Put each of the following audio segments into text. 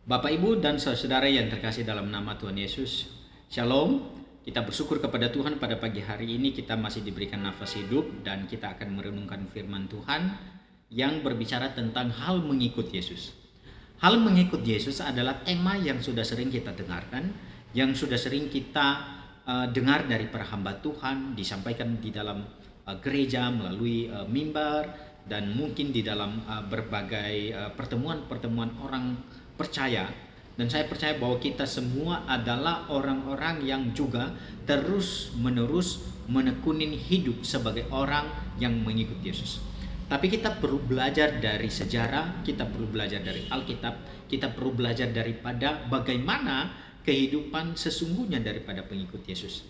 Bapak, Ibu, dan saudara yang terkasih dalam nama Tuhan Yesus, Shalom. Kita bersyukur kepada Tuhan pada pagi hari ini kita masih diberikan nafas hidup dan kita akan merenungkan firman Tuhan yang berbicara tentang hal mengikut Yesus. Hal mengikut Yesus adalah tema yang sudah sering kita dengarkan, yang sudah sering kita dengar dari para hamba Tuhan, disampaikan di dalam gereja melalui mimbar dan mungkin di dalam berbagai pertemuan-pertemuan orang percaya. Dan saya percaya bahwa kita semua adalah orang-orang yang juga terus menerus menekunin hidup sebagai orang yang mengikut Yesus. Tapi kita perlu belajar dari sejarah, kita perlu belajar dari Alkitab, kita perlu belajar daripada bagaimana kehidupan sesungguhnya daripada pengikut Yesus.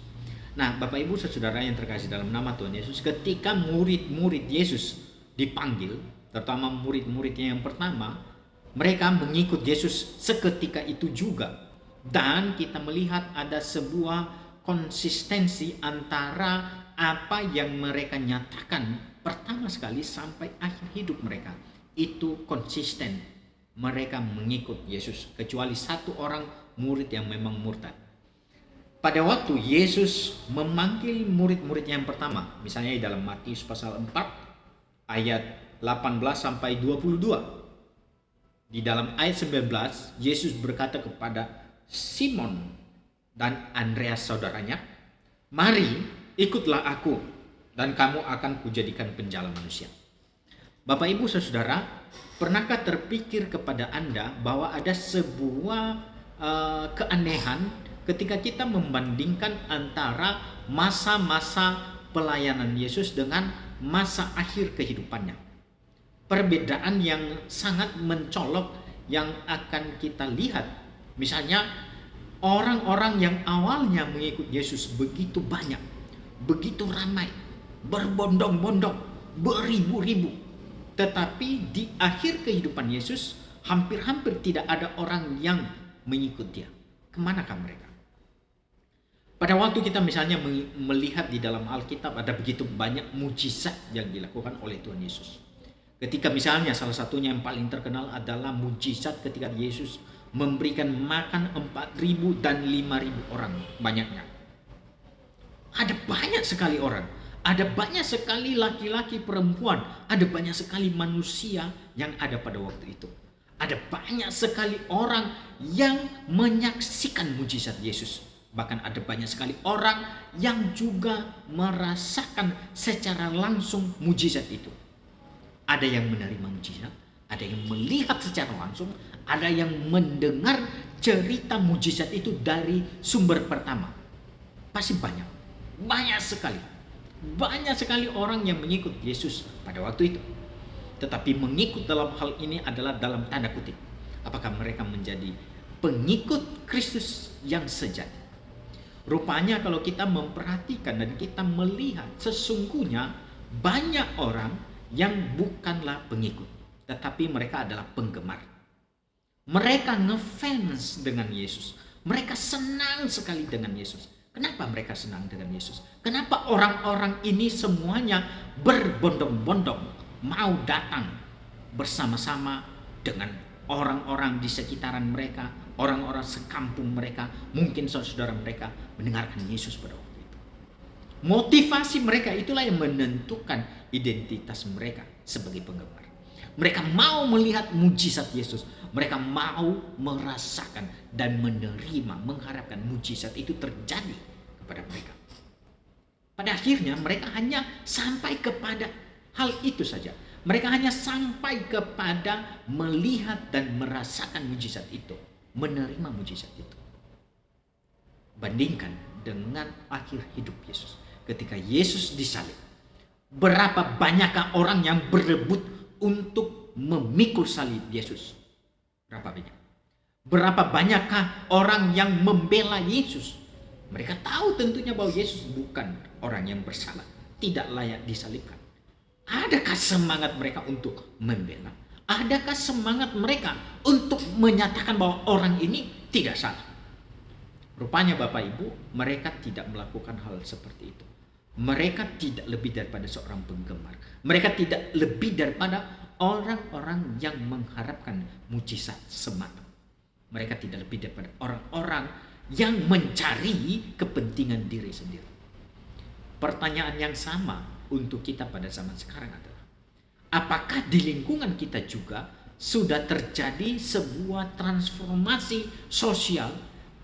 Nah, Bapak Ibu saudara yang terkasih dalam nama Tuhan Yesus, ketika murid-murid Yesus dipanggil, terutama murid-muridnya yang pertama, mereka mengikut Yesus seketika itu juga. Dan kita melihat ada sebuah konsistensi antara apa yang mereka nyatakan pertama sekali sampai akhir hidup mereka. Itu konsisten. Mereka mengikut Yesus. Kecuali satu orang murid yang memang murtad. Pada waktu Yesus memanggil murid-murid yang pertama, misalnya di dalam Matius pasal 4 ayat 18 sampai 22. Di dalam ayat 19, Yesus berkata kepada Simon dan Andreas saudaranya, "Mari ikutlah aku dan kamu akan kujadikan penjala manusia." Bapak, Ibu, saudara, pernahkah terpikir kepada Anda bahwa ada sebuah keanehan ketika kita membandingkan antara masa-masa pelayanan Yesus dengan masa akhir kehidupannya? Perbedaan yang sangat mencolok yang akan kita lihat. Misalnya orang-orang yang awalnya mengikut Yesus begitu banyak, begitu ramai, berbondong-bondong, beribu-ribu. Tetapi di akhir kehidupan Yesus hampir-hampir tidak ada orang yang mengikut dia. Kemanakah mereka? Pada waktu kita misalnya melihat di dalam Alkitab ada begitu banyak mujizat yang dilakukan oleh Tuhan Yesus. Ketika misalnya salah satunya yang paling terkenal adalah mujizat ketika Yesus memberikan makan 4.000 dan 5.000 orang banyaknya. Ada banyak sekali orang, ada banyak sekali laki-laki, perempuan, ada banyak sekali manusia yang ada pada waktu itu. Ada banyak sekali orang yang menyaksikan mujizat Yesus. Bahkan ada banyak sekali orang yang juga merasakan secara langsung mujizat itu. Ada yang menerima mujizat, ada yang melihat secara langsung, ada yang mendengar cerita mujizat itu dari sumber pertama. Pasti banyak sekali orang yang mengikut Yesus pada waktu itu. Tetapi mengikut dalam hal ini adalah dalam tanda kutip. Apakah mereka menjadi pengikut Kristus yang sejati? Rupanya kalau kita memperhatikan dan kita melihat, sesungguhnya banyak orang yang bukanlah pengikut, tetapi mereka adalah penggemar. Mereka ngefans dengan Yesus. Mereka senang sekali dengan Yesus. Kenapa mereka senang dengan Yesus? Kenapa orang-orang ini semuanya berbondong-bondong mau datang bersama-sama dengan orang-orang di sekitaran mereka, orang-orang sekampung mereka, mungkin saudara mereka mendengarkan Yesus pada waktu itu. Motivasi mereka itulah yang menentukan identitas mereka sebagai penggemar. Mereka mau melihat mujizat Yesus. Mereka mau merasakan dan menerima, mengharapkan mujizat itu terjadi kepada mereka. Pada akhirnya mereka hanya sampai kepada hal itu saja. Mereka hanya sampai kepada melihat dan merasakan mujizat itu, menerima mujizat itu. Bandingkan dengan akhir hidup Yesus. Ketika Yesus disalib, berapa banyakkah orang yang berebut untuk memikul salib Yesus? Berapa banyak? Berapa banyakkah orang yang membela Yesus? Mereka tahu tentunya bahwa Yesus bukan orang yang bersalah, tidak layak disalibkan. Adakah semangat mereka untuk membela? Adakah semangat mereka untuk menyatakan bahwa orang ini tidak salah? Rupanya Bapak Ibu, mereka tidak melakukan hal seperti itu. Mereka tidak lebih daripada seorang penggemar. Mereka tidak lebih daripada orang-orang yang mengharapkan mujizat semata. Mereka tidak lebih daripada orang-orang yang mencari kepentingan diri sendiri. Pertanyaan yang sama untuk kita pada zaman sekarang adalah, apakah di lingkungan kita juga sudah terjadi sebuah transformasi sosial,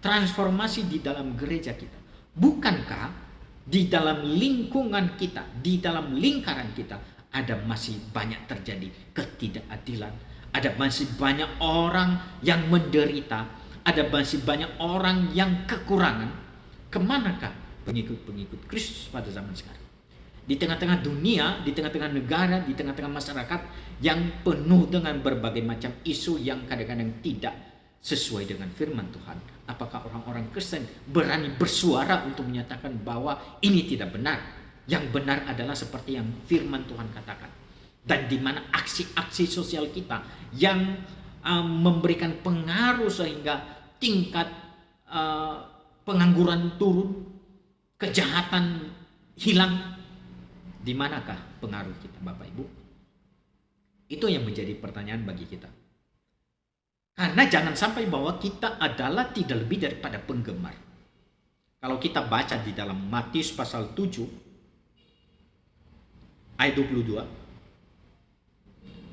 transformasi di dalam gereja kita? Bukankah di dalam lingkungan kita, di dalam lingkaran kita, ada masih banyak terjadi ketidakadilan, ada masih banyak orang yang menderita, ada masih banyak orang yang kekurangan? Kemanakah pengikut-pengikut Kristus pada zaman sekarang? Di tengah-tengah dunia, di tengah-tengah negara, di tengah-tengah masyarakat yang penuh dengan berbagai macam isu yang kadang-kadang tidak sesuai dengan firman Tuhan, apakah orang-orang Kristen berani bersuara untuk menyatakan bahwa ini tidak benar? Yang benar adalah seperti yang firman Tuhan katakan. Dan di mana aksi-aksi sosial kita yang memberikan pengaruh sehingga tingkat pengangguran turun, kejahatan hilang. Di manakah pengaruh kita, Bapak Ibu? Itu yang menjadi pertanyaan bagi kita. Karena jangan sampai bahwa kita adalah tidak lebih daripada penggemar. Kalau kita baca di dalam Matius pasal 7 ayat 22,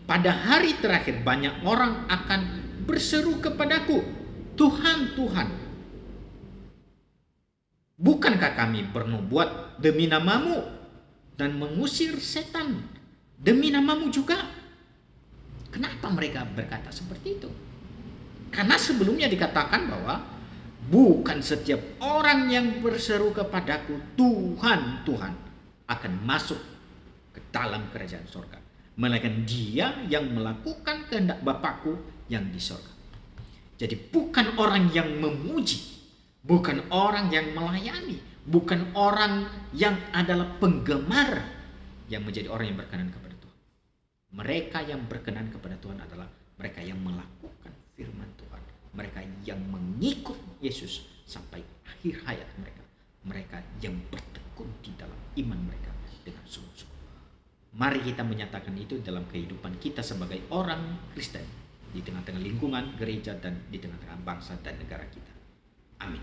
pada hari terakhir banyak orang akan berseru kepadaku, Tuhan, Tuhan, bukankah kami bernubuat demi namamu dan mengusir setan demi namamu juga? Kenapa mereka berkata seperti itu? Karena sebelumnya dikatakan bahwa bukan setiap orang yang berseru kepadaku Tuhan, Tuhan akan masuk ke dalam kerajaan surga, melainkan dia yang melakukan kehendak Bapakku yang di surga. Jadi bukan orang yang memuji, bukan orang yang melayani, bukan orang yang adalah penggemar yang menjadi orang yang berkenan kepada Tuhan. Mereka yang berkenan kepada Tuhan adalah mereka yang melakukan firman Tuhan, mereka yang mengikut Yesus sampai akhir hayat mereka, mereka yang bertekun di dalam iman mereka dengan sungguh-sungguh. Mari kita menyatakan itu dalam kehidupan kita sebagai orang Kristen di tengah-tengah lingkungan gereja dan di tengah-tengah bangsa dan negara kita. Amin.